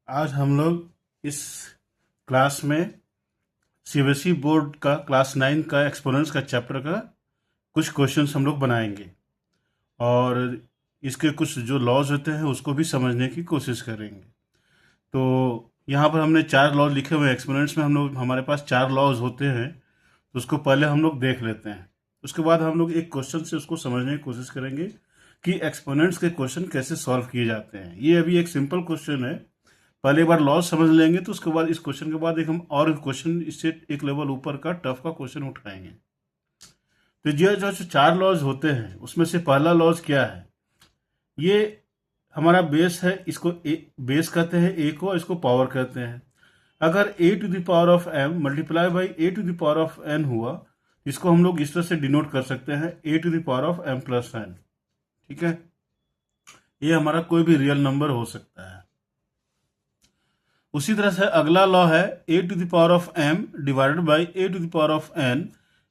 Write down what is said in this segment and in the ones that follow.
आज हम लोग इस क्लास में सीबीएसई बोर्ड का क्लास 9 का एक्सपोनेंट्स का चैप्टर का कुछ क्वेश्चंस हम लोग बनाएंगे और इसके कुछ जो लॉज होते हैं उसको भी समझने की कोशिश करेंगे। तो यहाँ पर हमने 4 लॉज लिखे हुए हैं। एक्सपोनेंट्स में हम लोग हमारे पास 4 लॉज होते हैं, तो उसको पहले हम लोग देख लेते हैं। उसके बाद हम लोग एक क्वेश्चन से उसको समझने की कोशिश करेंगे कि एक्सपोनेंट्स के क्वेश्चन कैसे सॉल्व किए जाते हैं। ये अभी एक सिंपल क्वेश्चन है, पहले एक बार लॉज समझ लेंगे तो उसके बाद इस क्वेश्चन के बाद एक हम और क्वेश्चन इससे एक लेवल ऊपर का टफ का क्वेश्चन उठाएंगे। तो ये जो 4 लॉज होते हैं उसमें से पहला लॉज क्या है, ये हमारा बेस है, इसको बेस कहते हैं, ए को, इसको पावर कहते हैं। अगर A to the power of M multiply by A to the power of N हुआ, इसको हम लोग इस तरह से डिनोट कर सकते हैं, A to the power of M plus N. ठीक है, ये हमारा कोई भी रियल नंबर हो सकता है। उसी तरह से अगला लॉ है A to the power of M divided by A to the power of N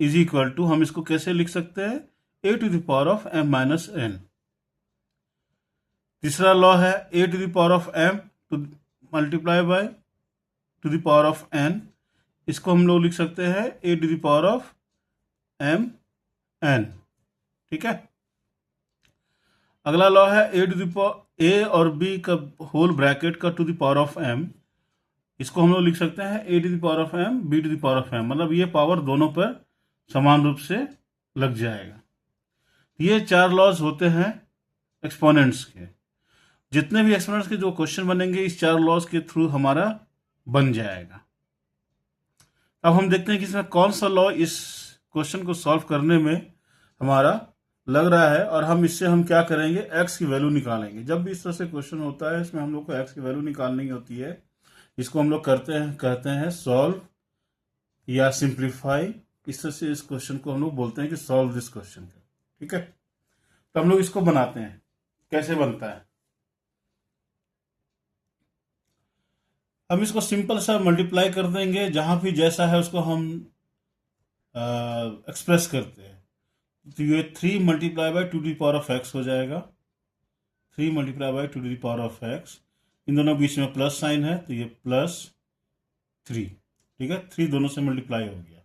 is equal to, हम इसको कैसे लिख सकते हैं, A to the power of M minus N. तीसरा लॉ है A to the power of M to multiply by to the power of N, इसको हम लोग लिख सकते हैं A to the power of M N. ठीक है, अगला लॉ है A to the power A और बी का होल ब्रैकेट का to the power of M, इसको हम लोग लिख सकते हैं A to the power of M B to the power of M, मतलब ये पावर दोनों पर समान रूप से लग जाएगा। ये 4 लॉज होते हैं एक्सपोनेंट्स के। जितने भी एक्सपोनेंट्स के जो क्वेश्चन बनेंगे इस 4 लॉज के थ्रू हमारा बन जाएगा। अब हम देखते हैं कि इसमें कौन सा लॉ इस क्वेश्चन को सॉल्व करने में हमारा लग रहा है, और हम इससे हम क्या करेंगे, एक्स की वैल्यू निकालेंगे। जब भी इस तरह से क्वेश्चन होता है इसमें हम लोग को एक्स की वैल्यू निकालनी होती है। इसको हम लोग कहते हैं सॉल्व या सिंप्लीफाई। इस तरह से इस क्वेश्चन को हम लोग बोलते हैं कि सॉल्व दिस क्वेश्चन। ठीक है, तो हम लोग इसको बनाते हैं। कैसे बनता है, हम इसको सिंपल सा मल्टीप्लाई कर देंगे, जहां भी जैसा है उसको हम एक्सप्रेस करते हैं। तो ये 3 multiply by two the power of X हो जाएगा, 3 multiply by two the power of X. इन दोनों बीच में प्लस साइन है तो ये प्लस 3। ठीक है, 3 दोनों से मल्टीप्लाई हो गया,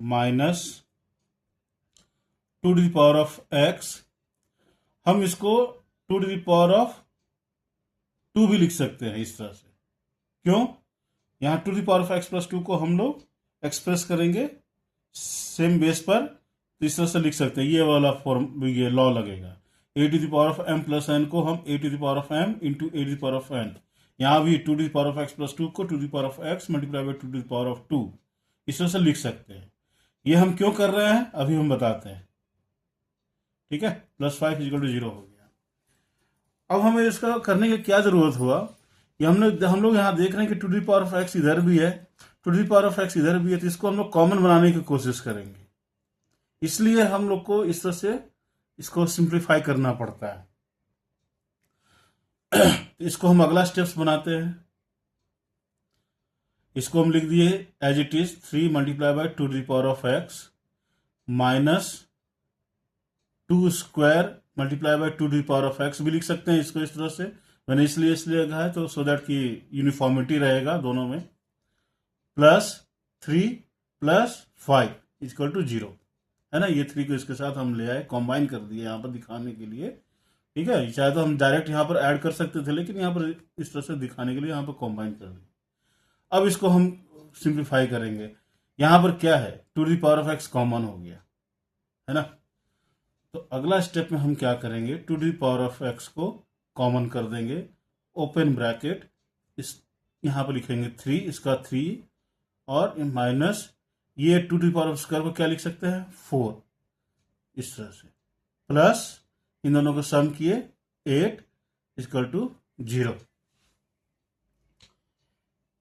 minus two the power of x. हम इसको टू डी पावर ऑफ 2 भी लिख सकते हैं इस तरह से। क्यों, यहां to the power of x plus 2 को हम लोग एक्सप्रेस करेंगे सेम बेस पर, तो इस तरह से लिख सकते हैं। ये वाला फॉर्म, ये लॉ लगेगा, A to the power of M plus N को हम A to the power of M into A to the power of N, यहाँ भी two the power of x plus 2 को two the power of X multiply by to the power of 2, इस तरह से लिख सकते हैं। ये हम क्यों कर रहे हैं अभी हम बताते हैं। ठीक है, प्लस 5 इक्वल टू 0 हो गया। अब हमें इसका करने की क्या जरूरत हुआ, ये हम लोग यहाँ देख रहे हैं कि to the power of x इधर भी है, to the power of x इधर भी है, तो इसको हम लोग कॉमन बनाने की कोशिश करेंगे। इसलिए हम लोग को इस तरह से इसको सिंप्लीफाई करना पड़ता है। इसको हम अगला स्टेप्स बनाते हैं। इसको हम लिख दिए as it is, 3 multiply by to the power of x minus 2 square multiply by to the power of x भी लिख सकते हैं इसको इस तरह से। मैंने इसलिए लिखा है तो सो दैट की यूनिफॉर्मिटी रहेगा दोनों में, प्लस 3 प्लस 5 इक्वल टू 0 है ना। ये 3 को इसके साथ हम ले आए, कॉम्बाइन कर दिए यहाँ पर दिखाने के लिए। ठीक है, चाहे तो हम डायरेक्ट यहाँ पर ऐड कर सकते थे, लेकिन यहाँ पर इस तरह से दिखाने के लिए यहाँ पर कॉम्बाइन कर दिया। अब इसको हम सिंप्लीफाई करेंगे। यहाँ पर क्या है, to the power of x common हो गया है ना। तो अगला स्टेप में हम क्या करेंगे, to the power of x को कॉमन कर देंगे, ओपन ब्रैकेट, इस यहाँ पर लिखेंगे 3, इसका 3 और माइनस ये to the power of square को क्या लिख सकते हैं 4, इस तरह से, प्लस इन दोनों को सम किए 8 इक्वल टू 0।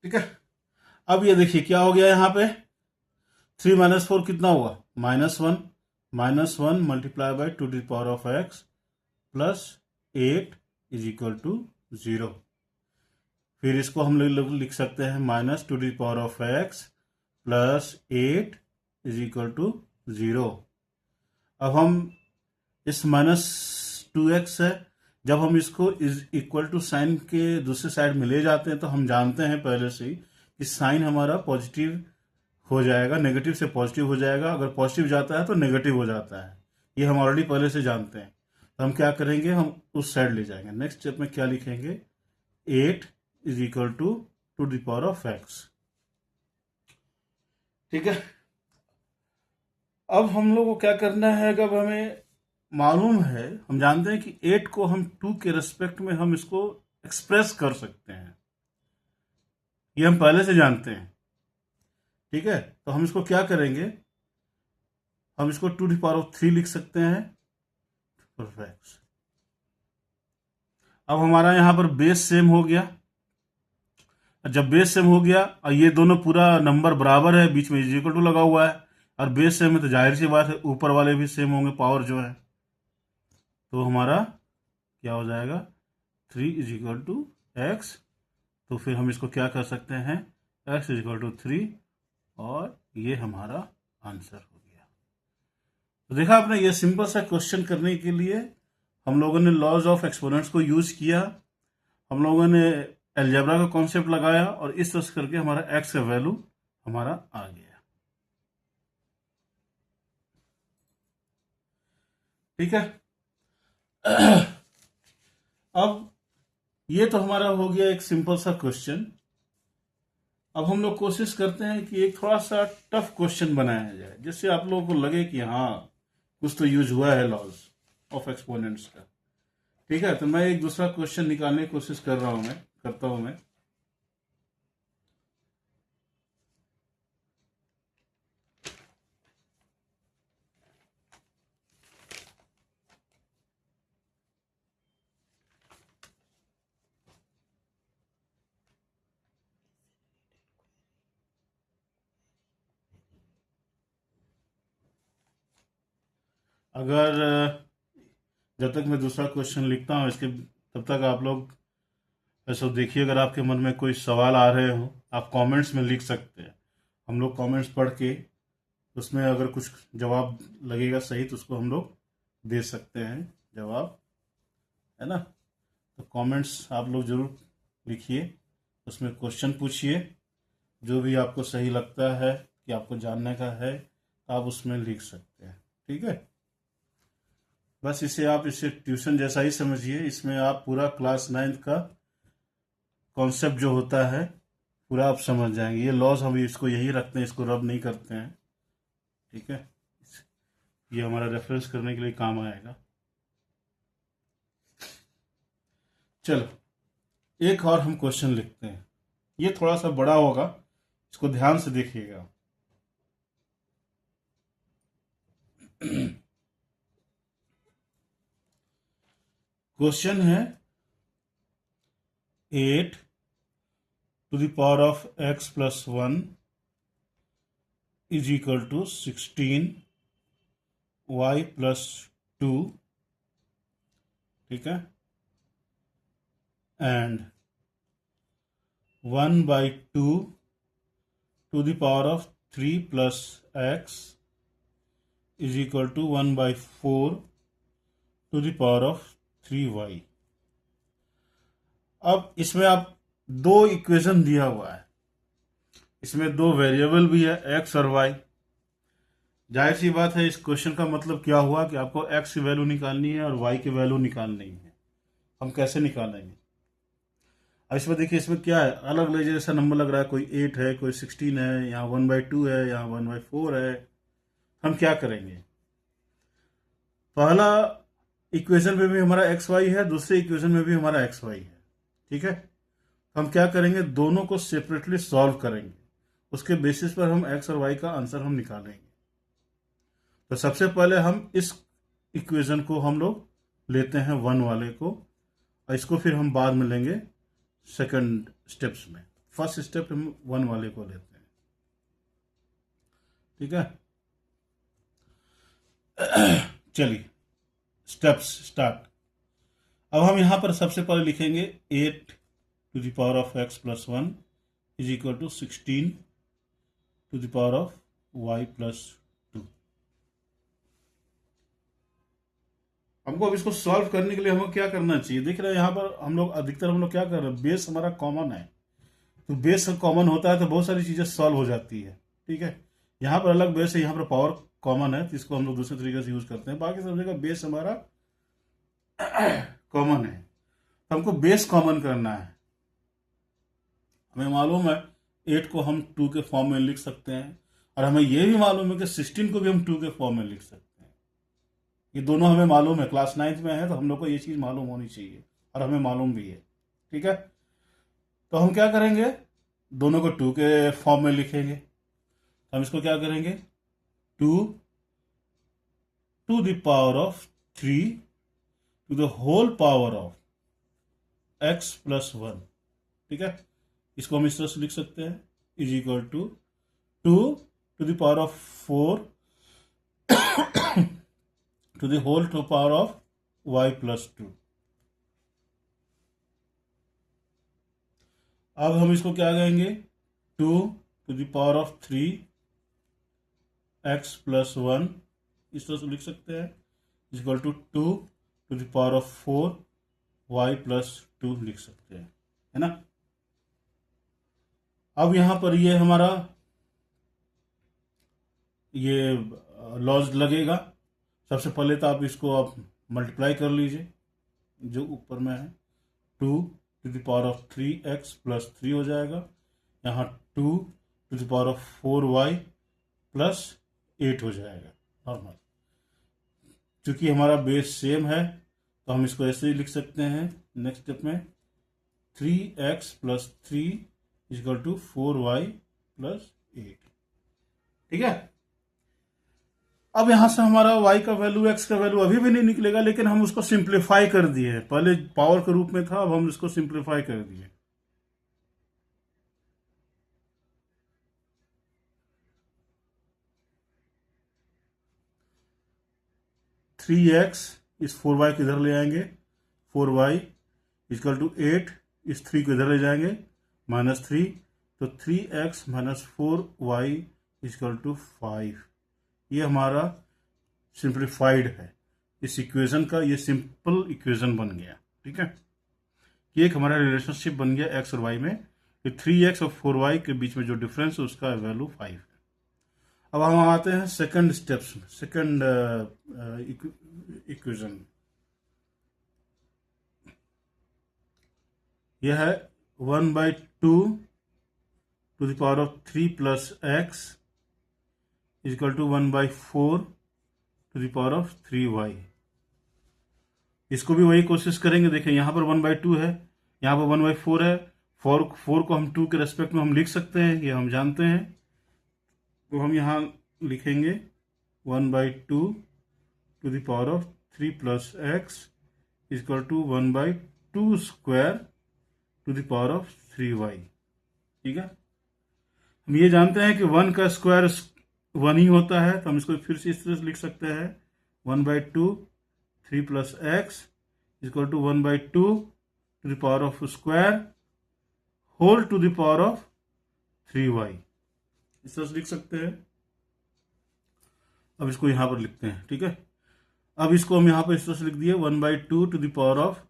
ठीक है, अब ये देखिए क्या हो गया, यहाँ पे 3 माइनस 4 कितना हुआ, -1, -1 multiply by to the power of x plus 8 is equal to 0। फिर इसको हम लोग लिख सकते हैं minus to the power of x plus 8 is equal to 0। अब हम इस माइनस 2x है। जब हम इसको इज इक्वल टू साइन के दूसरे साइड में ले जाते हैं तो हम जानते हैं पहले से ही कि साइन हमारा पॉजिटिव हो जाएगा, नेगेटिव से पॉजिटिव हो जाएगा, अगर पॉजिटिव जाता है तो नेगेटिव हो जाता है। ये हम ऑलरेडी पहले से जानते हैं। तो हम क्या करेंगे, हम उस साइड ले जाएंगे। नेक्स्ट स्टेप में क्या लिखेंगे, 8 is equal to the power of x। ठीक है। अब हम लोग को क्या करना है, अगर हमें मालूम है, हम जानते हैं कि 8 को हम 2 के रेस्पेक्ट में हम इसको एक्सप्रेस कर सकते हैं, ये हम पहले से जानते हैं। ठीक है, तो हम इसको क्या करेंगे, हम इसको 2 द पावर ऑफ 3 लिख सकते हैं। परफेक्ट। अब हमारा यहां पर बेस सेम हो गया। जब बेस सेम हो गया और ये दोनों पूरा नंबर बराबर है, बीच में इज इक्वल टू लगा हुआ है और बेस सेम है, तो जाहिर सी बात है ऊपर वाले भी सेम होंगे, पावर जो है। तो हमारा क्या हो जाएगा, 3 इज इक्वल टू एक्स। तो फिर हम इसको क्या कर सकते हैं, x इज इक्वल टू 3, और ये हमारा आंसर हो गया। तो देखा आपने, ये सिंपल सा क्वेश्चन करने के लिए हम लोगों ने लॉज ऑफ एक्सपोनेंट्स को यूज किया, हम लोगों ने अलजेब्रा का कॉन्सेप्ट लगाया, और इस तरह से करके हमारा x का वैल्यू हमारा आ गया। ठीक है। अब ये तो हमारा हो गया एक सिंपल सा क्वेश्चन। अब हम लोग कोशिश करते हैं कि एक थोड़ा सा टफ क्वेश्चन बनाया जाए, जिससे आप लोगों को लगे कि हाँ कुछ तो यूज हुआ है लॉज ऑफ एक्सपोनेंट्स का। ठीक है, तो मैं एक दूसरा क्वेश्चन निकालने की कोशिश करता हूं मैं। अगर जब तक मैं दूसरा क्वेश्चन लिखता हूँ इसके, तब तक आप लोग ऐसा देखिए, अगर आपके मन में कोई सवाल आ रहे हो आप कमेंट्स में लिख सकते हैं। हम लोग कमेंट्स पढ़ के उसमें अगर कुछ जवाब लगेगा सही तो उसको हम लोग दे सकते हैं जवाब, है ना। तो कमेंट्स आप लोग जरूर लिखिए, उसमें क्वेश्चन पूछिए, जो भी आपको सही लगता है कि आपको जानने का है आप उसमें लिख सकते हैं। ठीक है, बस इसे ट्यूशन जैसा ही समझिए। इसमें आप पूरा क्लास 9 का कॉन्सेप्ट जो होता है पूरा आप समझ जाएंगे। ये लॉज हम इसको यही रखते हैं, इसको रब नहीं करते हैं। ठीक है, ये हमारा रेफरेंस करने के लिए काम आएगा। चलो एक और हम क्वेश्चन लिखते हैं, ये थोड़ा सा बड़ा होगा, इसको ध्यान से देखिएगा। क्वेश्चन है 8 to the power of x plus 1 is equal to 16 y plus 2। ठीक है, and 1 by 2 to the power of 3 plus x is equal to 1 by 4 to the power of 3y। अब इसमें आप दो इक्वेशन दिया हुआ है, इसमें दो वेरिएबल भी है x और y। जाहिर सी बात है इस क्वेश्चन का मतलब क्या हुआ कि आपको x की वैल्यू निकालनी है और y की वैल्यू निकालनी है। हम कैसे निकालेंगे, अब इसमें देखिए, इसमें क्या है, अलग अलग जैसा नंबर लग रहा है, कोई 8 है, कोई 16 है, यहाँ 1/2 है, यहाँ 1/4 है। हम क्या करेंगे, पहला इक्वेशन में भी हमारा एक्स वाई है, दूसरे इक्वेशन में भी हमारा एक्स वाई है। ठीक है, हम क्या करेंगे, दोनों को सेपरेटली सॉल्व करेंगे, उसके बेसिस पर हम एक्स और वाई का आंसर हम निकालेंगे। तो सबसे पहले हम इस इक्वेशन को हम लोग लेते हैं 1 वाले को, और इसको फिर हम बाद में लेंगे सेकंड स्टेप्स में। फर्स्ट स्टेप हम 1 वाले को लेते हैं। ठीक है, चलिए स्टेप्स स्टार्ट। अब हम यहां पर सबसे पहले लिखेंगे 8 to the power of x plus 1 is equal to 16 to the power of y plus 2। हमको अब इसको सॉल्व करने के लिए हमको क्या करना चाहिए? देख रहे हैं यहाँ पर हम लोग अधिकतर हम लोग क्या कर रहे हैं, बेस हमारा कॉमन है, तो बेस कॉमन होता है तो बहुत सारी चीज़ें सॉल्व हो जाती है। ठीक है, यहाँ पर अलग बेस है, यहाँ पर पावर कॉमन है, तो इसको हम लोग दूसरे तरीके से यूज करते हैं। बाकी सब जगह बेस हमारा कॉमन है, तो हमको बेस कॉमन करना है। हमें मालूम है 8 को हम 2 के फॉर्म में लिख सकते हैं, और हमें यह भी मालूम है कि 16 को भी हम 2 के फॉर्म में लिख सकते हैं। ये दोनों हमें मालूम है, क्लास 9th में है तो हम लोग को ये चीज़ मालूम होनी चाहिए, और हमें मालूम भी है। ठीक है, तो हम क्या करेंगे, दोनों को 2 के फॉर्म में लिखेंगे। तो हम इसको क्या करेंगे, 2 to the power of 3 to the whole power of x plus 1। ठीक है, इसको हम इस तरह से लिख सकते हैं, is equal to 2 to the power of 4 to the whole to power of y plus 2। अब हम इसको क्या कहेंगे, 2 to the power of 3 x plus 1, इस तरह से लिख सकते हैं, is equal to 2 to the power of 4 y plus 2 लिख सकते हैं, है ना। अब यहां पर ये हमारा ये लॉज लगेगा। सबसे पहले तो आप इसको आप मल्टीप्लाई कर लीजिए, जो ऊपर में है 2 to the power of 3x plus 3 हो जाएगा, यहाँ 2 to the power of 4y plus 8 हो जाएगा नॉर्मल। क्योंकि हमारा बेस सेम है तो हम इसको ऐसे ही लिख सकते हैं। नेक्स्ट स्टेप में 3x plus 3 equal to 4y plus 8। ठीक है, अब यहां से हमारा y का वैल्यू x का वैल्यू अभी भी नहीं निकलेगा, लेकिन हम उसको सिंप्लीफाई कर दिए हैं। पहले पावर के रूप में था, अब हम इसको सिंप्लीफाई कर दिए। 3x इस 4y को इधर ले आएंगे, 4y इक्वल टू 8, इस 3 को इधर ले जाएंगे, -3, तो 3x minus 4y equal to 5। ये हमारा सिंप्लीफाइड है इस इक्वेशन का, ये सिंपल इक्वेशन बन गया। ठीक है, ये एक हमारा रिलेशनशिप बन गया x और y में, कि 3x और 4y के बीच में जो डिफरेंस है उसका वैल्यू 5 है। अब हम आते हैं सेकंड स्टेप्स में, सेकंड इक्वेशन। यह है 1/2 to the power of 3 plus x equal to 1/4 to the power of 3y। इसको भी वही कोशिश करेंगे। देखें यहाँ पर 1/2 है, यहाँ पर 1/4 है। 4 को हम 2 के रेस्पेक्ट में हम लिख सकते हैं, ये हम जानते हैं। तो हम यहाँ लिखेंगे 1/2 to the power of 3 plus x equal to 1/2 square to the power of 3y। ठीक है, हम ये जानते हैं कि 1 का स्क्वायर 1 ही होता है, तो हम इसको फिर से इस तरह से लिख सकते हैं 1/2 3 plus x equal to 1/2 to the power of square whole to the power of 3y। इस तरह से लिख सकते हैं। अब इसको यहां पर लिखते हैं। ठीक है, अब इसको हम यहां पर इस तरह से लिख दिए 1/2 to the power of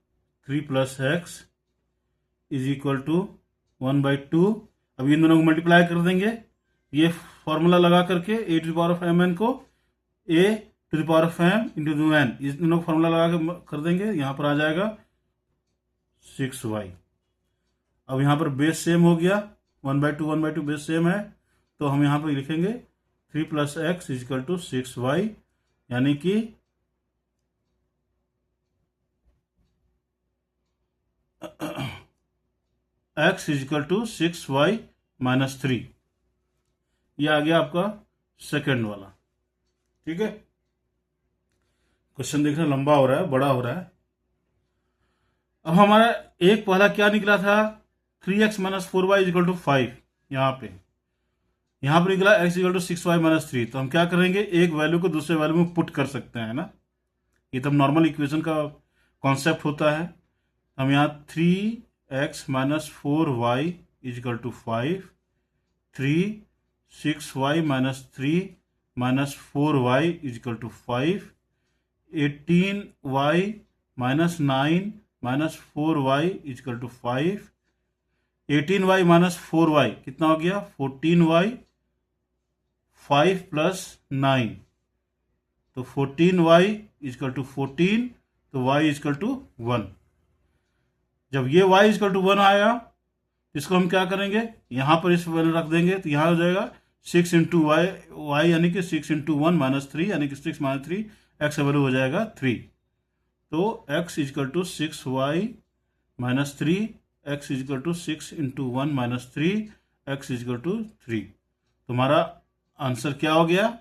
3 plus x is equal to 1/2। अब इन दोनों को मल्टीप्लाई कर देंगे, ये फॉर्मूला लगा करके a to the power of mn को a to the power of m into to n, इस दोनों को फॉर्मूला लगा के कर देंगे, यहां पर आ जाएगा 6y। अब यहां पर बेस सेम हो गया, 1/2 बेस सेम है, तो हम यहां पर लिखेंगे 3 plus x equal to 6y, यानी कि x equal to 6y minus 3। यह आ गया आपका सेकंड वाला। ठीक है, क्वेश्चन देखना लंबा हो रहा है, बड़ा हो रहा है। अब हमारा एक पहला क्या निकला था, 3x minus 4y equal to 5। यहाँ पर निकला x equal to 6y minus 3। तो हम क्या करेंगे, एक वैल्यू को दूसरे वैल्यू में पुट कर सकते हैं ना, ये तो नॉर्मल इक्वेशन का कॉन्सेप्ट होता है। हम यहाँ 3x minus 4y equal to 5, 3 6y minus 3 minus 4y equal to 5 18y minus 9 minus 4y equal to 5। 18y minus 4y कितना हो गया? 14y, 5 प्लस 9, तो 14y इजकल टू 14, तो y इजकल टू 1। जब ये y इजकल टू 1 आया, इसको हम क्या करेंगे? यहां पर इस वैल्यू रख देंगे, तो यहां हो जाएगा 6 इंटू वाई यानी कि 6 इंटू 1 माइनस 3 यानी कि 6 माइनस 3, एक्स का वैल्यू हो जाएगा 3। तो x equal to 6y minus 3, x equal to 6 into 1 minus 3, x equal to 3। तुम्हारा आंसर क्या हो गया?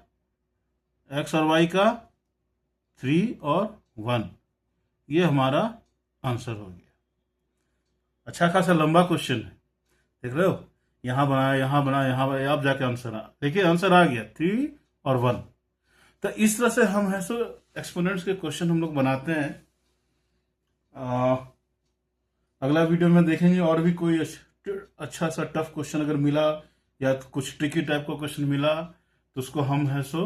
x और y का 3 और 1, ये हमारा आंसर हो गया। अच्छा खासा लंबा क्वेश्चन है, देख रहे हो, यहां बनाया, यहां बनाया, यहां बनाया, अब जाके आंसर आ, देखिए आंसर आ गया 3 और 1। तो इस तरह से हम है सो एक्सपोनेंट्स के क्वेश्चन हम लोग बनाते हैं। अगला वीडियो में देखेंगे और भी कोई अच्छा सा टफ क्वेश्चन अगर मिला या कुछ ट्रिकी टाइप का क्वेश्चन मिला तो उसको हम है सो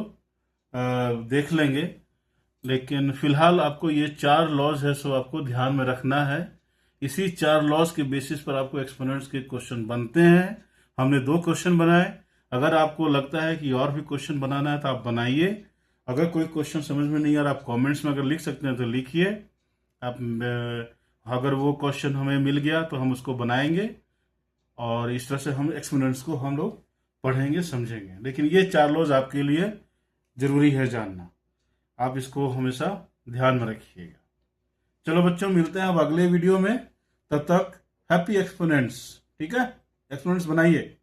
देख लेंगे। लेकिन फिलहाल आपको ये 4 लॉज है सो आपको ध्यान में रखना है। इसी 4 लॉज के बेसिस पर आपको एक्सपोनेंट्स के क्वेश्चन बनते हैं। हमने 2 क्वेश्चन बनाए। अगर आपको लगता है कि और भी क्वेश्चन बनाना है तो आप बनाइए। अगर कोई क्वेश्चन समझ में नहीं आ रहा, आप कमेंट्स में अगर लिख सकते हैं तो लिखिए। आप अगर वो क्वेश्चन हमें मिल गया तो हम उसको बनाएंगे और इस तरह से हम एक्सपोनेंट्स को हम लोग पढ़ेंगे, समझेंगे। लेकिन ये 4 लॉज आपके लिए जरूरी है जानना, आप इसको हमेशा ध्यान में रखिएगा। चलो बच्चों, मिलते हैं अब अगले वीडियो में। तब तक हैप्पी एक्सपोनेंट्स, ठीक है? एक्सपोनेंट्स बनाइए।